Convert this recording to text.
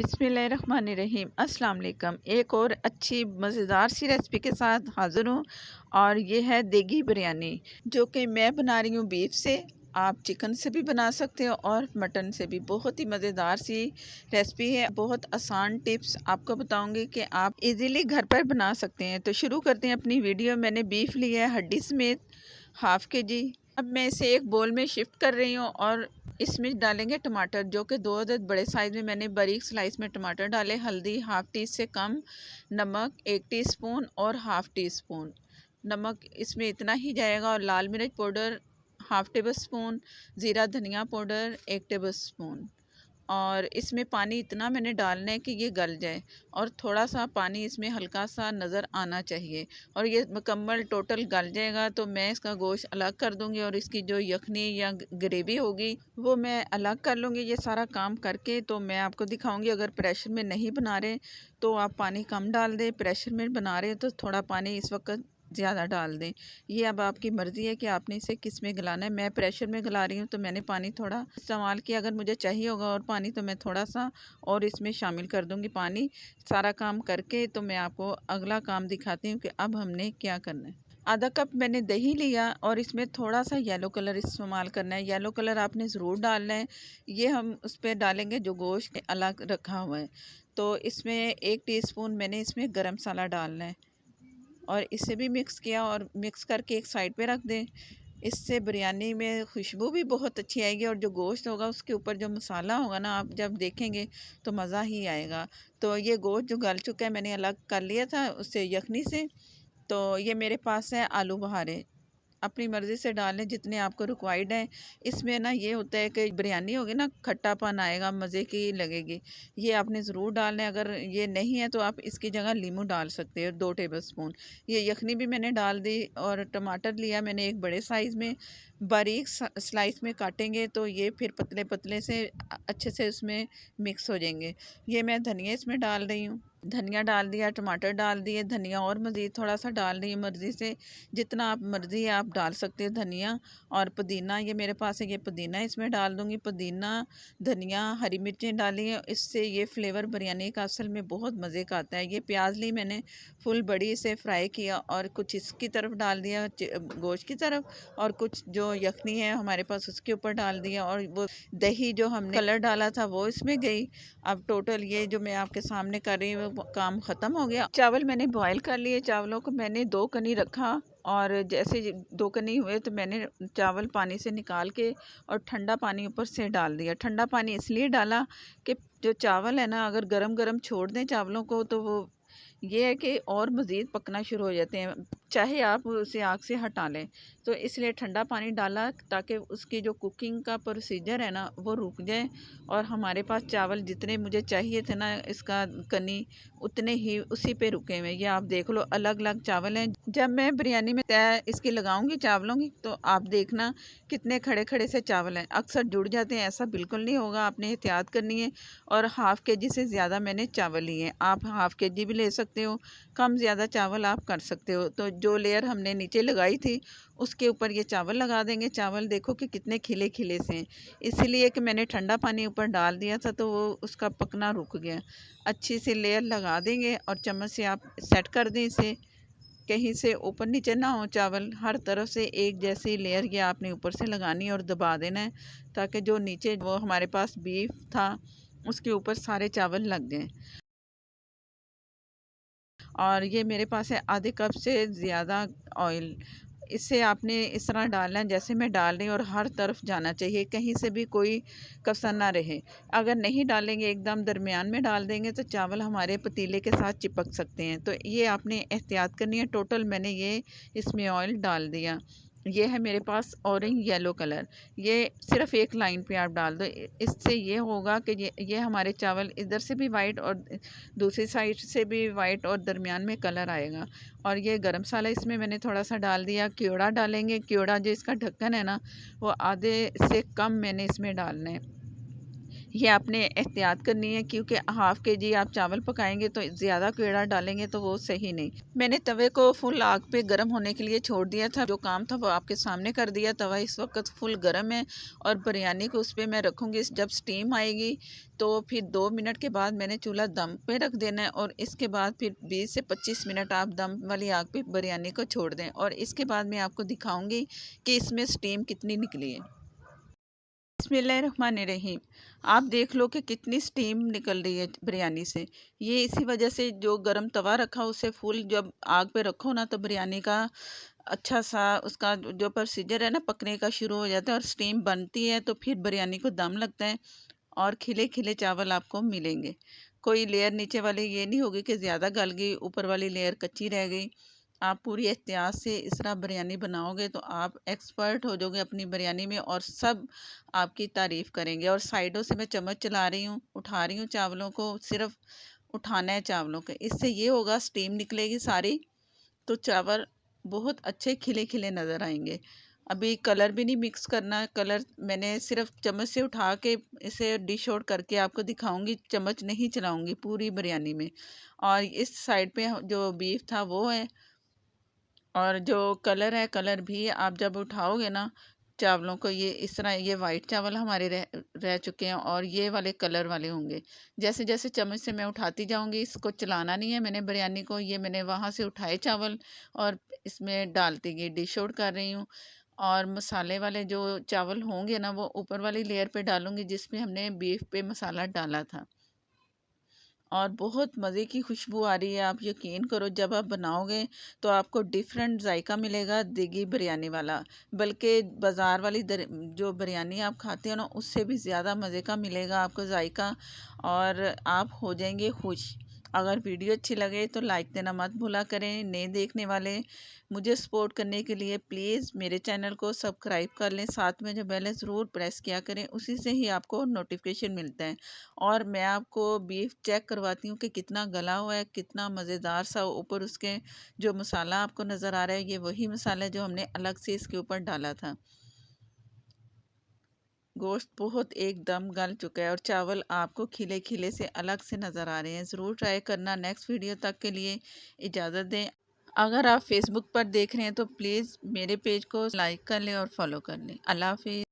बिस्मिल्लाहिर्रहमानिर्रहीम अस्सलाम वालेकुम। एक और अच्छी मज़ेदार सी रेसिपी के साथ हाज़िर हूँ और ये है देगी बिरयानी, जो कि मैं बना रही हूँ बीफ से। आप चिकन से भी बना सकते हो और मटन से भी। बहुत ही मज़ेदार सी रेसिपी है। बहुत आसान टिप्स आपको बताऊंगी कि आप इजीली घर पर बना सकते हैं। तो शुरू करते हैं अपनी वीडियो। मैंने बीफ लिया है हड्डी समेत हाफ़ के जी। अब मैं इसे एक बोल में शिफ्ट कर रही हूँ और इसमें डालेंगे टमाटर, जो कि 2 अदद बड़े साइज़ में मैंने बारीक स्लाइस में टमाटर डाले। हल्दी हाफ़ टी से कम, नमक 1 टीस्पून और हाफ़ टी स्पून नमक इसमें इतना ही जाएगा, और लाल मिर्च पाउडर हाफ़ टेबल स्पून, ज़ीरा धनिया पाउडर 1 टेबल स्पून। और इसमें पानी इतना मैंने डालना है कि ये गल जाए, और थोड़ा सा पानी इसमें हल्का सा नज़र आना चाहिए। और ये मुकम्मल टोटल गल जाएगा तो मैं इसका गोश्त अलग कर दूंगी, और इसकी जो यखनी या ग्रेवी होगी वो मैं अलग कर लूँगी। ये सारा काम करके तो मैं आपको दिखाऊंगी। अगर प्रेशर में नहीं बना रहे तो आप पानी कम डाल दें, प्रेशर में बना रहे तो थोड़ा पानी इस वक्त ज़्यादा डाल दें। ये अब आपकी मर्ज़ी है कि आपने इसे किस में गलाना है। मैं प्रेशर में गला रही हूँ तो मैंने पानी थोड़ा इस्तेमाल किया। अगर मुझे चाहिए होगा और पानी तो मैं थोड़ा सा और इसमें शामिल कर दूँगी पानी। सारा काम करके तो मैं आपको अगला काम दिखाती हूँ कि अब हमने क्या करना है। आधा कप मैंने दही लिया और इसमें थोड़ा सा येलो कलर इस्तेमाल करना है। येलो कलर आपने ज़रूर डालना है। ये हम उस पर डालेंगे जो गोश्त अलग रखा हुआ है। तो इसमें 1 टीस्पून मैंने इसमें गरम मसाला डालना है, और इसे भी मिक्स किया और मिक्स करके एक साइड पे रख दें। इससे बिरयानी में खुशबू भी बहुत अच्छी आएगी, और जो गोश्त होगा उसके ऊपर जो मसाला होगा ना, आप जब देखेंगे तो मज़ा ही आएगा। तो ये गोश्त जो गल चुका है मैंने अलग कर लिया था उससे यखनी से। तो ये मेरे पास है आलू बहारे। अपनी मर्ज़ी से डाल लें जितने आपको रिक्वायर्ड हैं। इसमें ना ये होता है कि बिरयानी होगी ना, खट्टापन आएगा, मज़े की लगेगी। ये आपने ज़रूर डालना है। अगर ये नहीं है तो आप इसकी जगह लीमू डाल सकते हो 2 टेबल स्पून। ये यखनी भी मैंने डाल दी, और टमाटर लिया मैंने एक बड़े साइज़ में, बारीक स्लाइस में काटेंगे तो ये फिर पतले पतले से अच्छे से उसमें मिक्स हो जाएंगे। ये मैं धनिया इसमें डाल रही हूँ। धनिया डाल दिया, टमाटर डाल दिए, धनिया और मज़ीद थोड़ा सा डाल रही हूँ मर्ज़ी से। जितना आप मर्ज़ी है आप डाल सकते हो धनिया। और पुदीना ये मेरे पास है, ये पुदीना इसमें डाल दूँगी। पुदीना, धनिया, हरी मिर्चें डाली हैं। इससे ये फ्लेवर बिरयानी का असल में बहुत मज़े का आता है। ये प्याज ली मैंने फुल बड़ी से फ्राई किया, और कुछ इसकी तरफ डाल दिया गोश्त की तरफ, और कुछ जो यखनी है हमारे पास उसके ऊपर डाल दिया, और वो दही जो हमने कलर डाला था वो इसमें गई। अब टोटल ये जो मैं आपके सामने कर रही हूँ वो काम ख़त्म हो गया। चावल मैंने बॉयल कर लिए। चावलों को मैंने 2 कनी रखा, और जैसे 2 कनी हुए तो मैंने चावल पानी से निकाल के और ठंडा पानी ऊपर से डाल दिया। ठंडा पानी इसलिए डाला कि जो चावल है ना, अगर गरम गरम छोड़ दें चावलों को तो वो ये है कि और मज़ीद पकना शुरू हो जाते हैं, चाहे आप उसे आग से हटा लें। तो इसलिए ठंडा पानी डाला ताकि उसकी जो कुकिंग का प्रोसीजर है ना वो रुक जाए, और हमारे पास चावल जितने मुझे चाहिए थे ना इसका कनी, उतने ही उसी पे रुके हुए। ये आप देख लो अलग अलग चावल हैं। जब मैं बिरयानी में तय इसकी लगाऊंगी चावलों की तो आप देखना कितने खड़े खड़े से चावल हैं। अक्सर जुड़ जाते हैं, ऐसा बिल्कुल नहीं होगा, आपने एहतियात करनी है। और हाफ़ के जी से ज़्यादा मैंने चावल लिए हैं। आप हाफ़ के जी भी ले सकते हो, कम ज़्यादा चावल आप कर सकते हो। तो जो लेयर हमने नीचे लगाई थी उसके ऊपर ये चावल लगा देंगे। चावल देखो कि कितने खिले खिले से हैं, इसलिए कि मैंने ठंडा पानी ऊपर डाल दिया था तो वो उसका पकना रुक गया। अच्छी सी लेयर लगा देंगे और चम्मच से आप सेट कर दें इसे, कहीं से ऊपर नीचे ना हो चावल। हर तरफ से एक जैसी लेयर ये आपने ऊपर से लगानी है और दबा देना है, ताकि जो नीचे वो हमारे पास बीफ था उसके ऊपर सारे चावल लग जाएं। और ये मेरे पास है आधे कप से ज़्यादा ऑयल। इसे आपने इस तरह डालना है जैसे मैं डाल रही हूँ, और हर तरफ जाना चाहिए, कहीं से भी कोई कसर ना रहे। अगर नहीं डालेंगे, एकदम दरमियान में डाल देंगे तो चावल हमारे पतीले के साथ चिपक सकते हैं। तो ये आपने एहतियात करनी है। टोटल मैंने ये इसमें ऑयल डाल दिया। ये है मेरे पास ऑरेंज येलो कलर। ये सिर्फ एक लाइन पे आप डाल दो। इससे ये होगा कि ये हमारे चावल इधर से भी वाइट और दूसरी साइड से भी वाइट और दरमियान में कलर आएगा। और ये गरम मसाला इसमें मैंने थोड़ा सा डाल दिया। क्योड़ा डालेंगे। क्योड़ा जो इसका ढक्कन है ना वो आधे से कम मैंने इसमें डालना है। ये आपने एहतियात करनी है, क्योंकि हाफ़ केजी आप चावल पकाएंगे तो ज़्यादा केड़ा डालेंगे तो वो सही नहीं। मैंने तवे को फुल आग पे गर्म होने के लिए छोड़ दिया था। जो काम था वो आपके सामने कर दिया। तवा इस वक्त फुल गर्म है और बिरयानी को उस पर मैं रखूँगी। जब स्टीम आएगी तो फिर 2 मिनट के बाद मैंने चूल्हा दम पे रख देना है और इसके बाद फिर 20 से 25 मिनट आप दम वाली आग पे बिरयानी को छोड़ दें और इसके बाद मैं आपको दिखाऊंगी कि इसमें स्टीम कितनी निकली है। बिस्मिल्लाहिर्रहमानिर्रहीम। आप देख लो कि कितनी स्टीम निकल रही है बिरयानी से। ये इसी वजह से जो गरम तवा रखा उसे फुल जब आग पे रखो ना तो बिरयानी का अच्छा सा उसका जो प्रोसीजर है ना पकने का शुरू हो जाता है और स्टीम बनती है तो फिर बिरयानी को दम लगता है और खिले खिले चावल आपको मिलेंगे। कोई लेयर नीचे वाली ये नहीं होगी कि ज़्यादा गल गई, ऊपर वाली लेयर कच्ची रह गई। आप पूरी एहतियात से इस तरह बिरयानी बनाओगे तो आप एक्सपर्ट हो जाओगे अपनी बिरयानी में और सब आपकी तारीफ़ करेंगे। और साइडों से मैं चम्मच चला रही हूँ, उठा रही हूँ चावलों को, सिर्फ उठाना है चावलों के। इससे ये होगा स्टीम निकलेगी सारी तो चावल बहुत अच्छे खिले खिले नज़र आएंगे। अभी कलर भी नहीं मिक्स करना। कलर मैंने सिर्फ चम्मच से उठा के इसे डिश आउट करके आपको दिखाऊंगी, चम्मच नहीं चलाऊंगी पूरी बिरयानी में। और इस साइड पे जो बीफ था वो है और जो कलर है, कलर भी आप जब उठाओगे ना चावलों को, ये इस तरह ये वाइट चावल हमारे रह रह चुके हैं और ये वाले कलर वाले होंगे। जैसे जैसे चम्मच से मैं उठाती जाऊंगी, इसको चलाना नहीं है मैंने बिरयानी को। ये मैंने वहाँ से उठाए चावल और इसमें डालती गई, डिश आउट कर रही हूँ। और मसाले वाले जो चावल होंगे ना वो ऊपर वाली लेयर पे डालूंगी जिसमें हमने बीफ पे मसाला डाला था। और बहुत मज़े की खुशबू आ रही है। आप यकीन करो जब आप बनाओगे तो आपको डिफरेंट जायका मिलेगा देगी बिरयानी वाला। बल्कि बाज़ार वाली जो बिरयानी आप खाते हो ना उससे भी ज़्यादा मज़े का मिलेगा आपको जायका और आप हो जाएंगे खुश। अगर वीडियो अच्छी लगे तो लाइक देना मत भूला करें। नए देखने वाले मुझे सपोर्ट करने के लिए प्लीज़ मेरे चैनल को सब्सक्राइब कर लें। साथ में जो बेल है ज़रूर प्रेस किया करें, उसी से ही आपको नोटिफिकेशन मिलता है। और मैं आपको बीफ चेक करवाती हूँ कि कितना गला हुआ है, कितना मज़ेदार सा। ऊपर उसके जो मसाला आपको नज़र आ रहा है ये वही मसाला है जो हमने अलग से इसके ऊपर डाला था। गोश्त बहुत एकदम गल चुका है और चावल आपको खिले खिले से अलग से नज़र आ रहे हैं। ज़रूर ट्राई करना। नेक्स्ट वीडियो तक के लिए इजाज़त दें। अगर आप फेसबुक पर देख रहे हैं तो प्लीज़ मेरे पेज को लाइक कर लें और फॉलो कर लें। अल्लाह हाफिज़।